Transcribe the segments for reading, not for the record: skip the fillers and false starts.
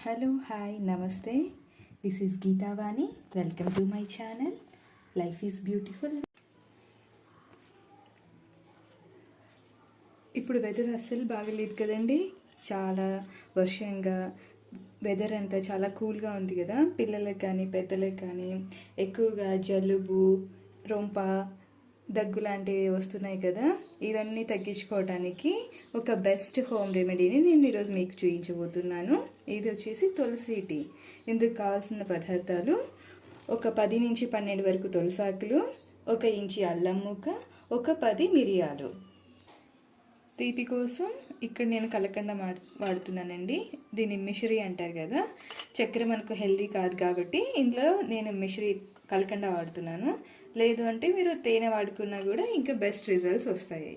Hello hi నమస్తే. This is Geethavani. Welcome to my channel life is beautiful. ఇప్పుడు weather అస్సలు బాగలేదు కదండి. చాలా వర్షంగా వెదర్ అంతా చాలా కూల్గా ఉంది కదా. పిల్లలకు కానీ పెద్దలకు కానీ ఎక్కువగా జలుబు, రొంప, దగ్గు లాంటివి వస్తున్నాయి కదా. ఇవన్నీ తగ్గించుకోవడానికి ఒక బెస్ట్ హోమ్ రెమెడీని నేను ఈరోజు మీకు చూపించబోతున్నాను. ఇది వచ్చేసి తులసి టీ. ఇందుకు కావాల్సిన పదార్థాలు: ఒక 10 నుంచి 12 వరకు తులసాకులు, 1 ఇంచి అల్లం ముక్క, ఒక 10 మిరియాలు. తీపి కోసం ఇక్కడ నేను కలకండ వాడుతున్నానండి. దీన్ని మిశ్రీ అంటారు కదా. చక్కెర మనకు హెల్దీ కాదు కాబట్టి ఇందులో నేను మిశ్రీ కలకండ వాడుతున్నాను. లేదు అంటే మీరు తేనె వాడుకున్నా కూడా ఇంకా బెస్ట్ రిజల్ట్స్ వస్తాయి.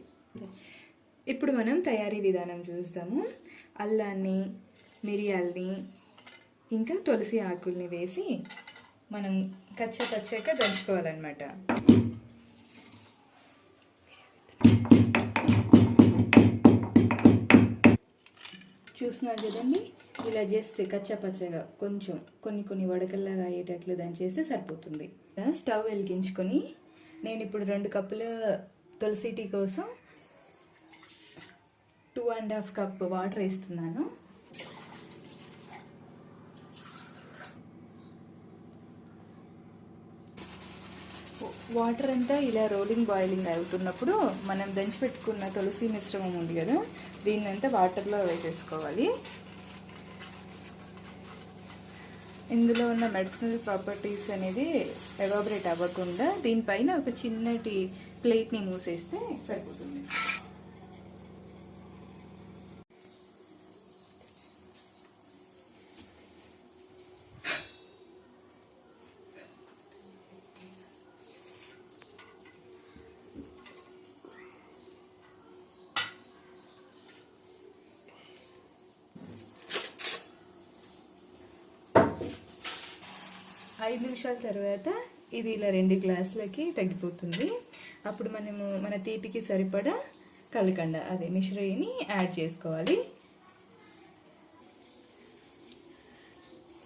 ఇప్పుడు మనం తయారీ విధానం చూస్తాము. అల్లాన్ని, మిరియాల్ని, ఇంకా తులసి ఆకుల్ని వేసి మనం కచ్చగా దంచుకోవాలన్నమాట. చూస్తున్నారు కదండి, ఇలా జస్ట్ కచ్చపచ్చగా కొంచెం కొన్ని వడకల్లాగా అయ్యేటట్లు దంచేస్తే సరిపోతుంది. స్టవ్ వెలిగించుకొని నేను ఇప్పుడు 2 కప్పుల తులసి టీ కోసం 2.5 కప్ వాటర్ వేస్తున్నాను. వాటర్ అంతా ఇలా బాయిలింగ్ అవుతున్నప్పుడు మనం దంచి పెట్టుకున్న తులసి మిశ్రమం ఉంది కదా, దీన్నంతా వాటర్లో వేసేసుకోవాలి. ఇందులో ఉన్న మెడిసినల్ ప్రాపర్టీస్ అనేది ఎవాబరేట్ అవ్వకుండా దీనిపైన ఒక చిన్నటి ప్లేట్ని మూసేస్తే సరిపోతుంది. ఐదు నిమిషాల తర్వాత ఇది ఇలా 2 గ్లాసులకి తగ్గిపోతుంది. అప్పుడు మనము మన తీపికి సరిపడా కలకండ అదే మిశ్రీని యాడ్ చేసుకోవాలి.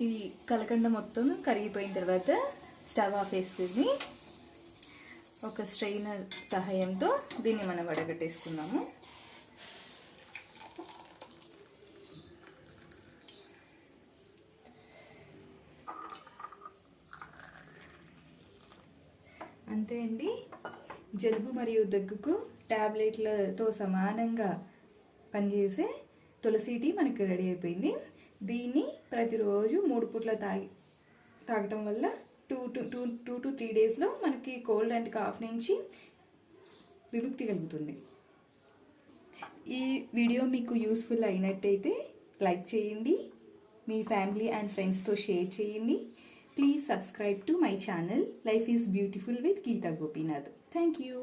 ఈ కలకండ మొత్తం కరిగిపోయిన తర్వాత స్టవ్ ఆఫ్ వేసుకుని ఒక స్ట్రైనర్ సహాయంతో దీన్ని మనం వడగట్టేసుకున్నాము. అంతే అండి. జలుబు మరియు దగ్గుకు ట్యాబ్లెట్లతో సమానంగా పనిచేసే తులసి టీ మనకి రెడీ అయిపోయింది. దీన్ని ప్రతిరోజు 3 పూట్ల తాగటం వల్ల 2 to 3 డేస్లో మనకి కోల్డ్ అండ్ కాఫ్ నుంచి విముక్తి కలుగుతుంది. ఈ వీడియో మీకు యూస్ఫుల్ అయినట్టయితే లైక్ చేయండి, మీ ఫ్యామిలీ అండ్ ఫ్రెండ్స్తో షేర్ చేయండి. Please subscribe to my channel Life is Beautiful with Geeta Gopinath. Thank you.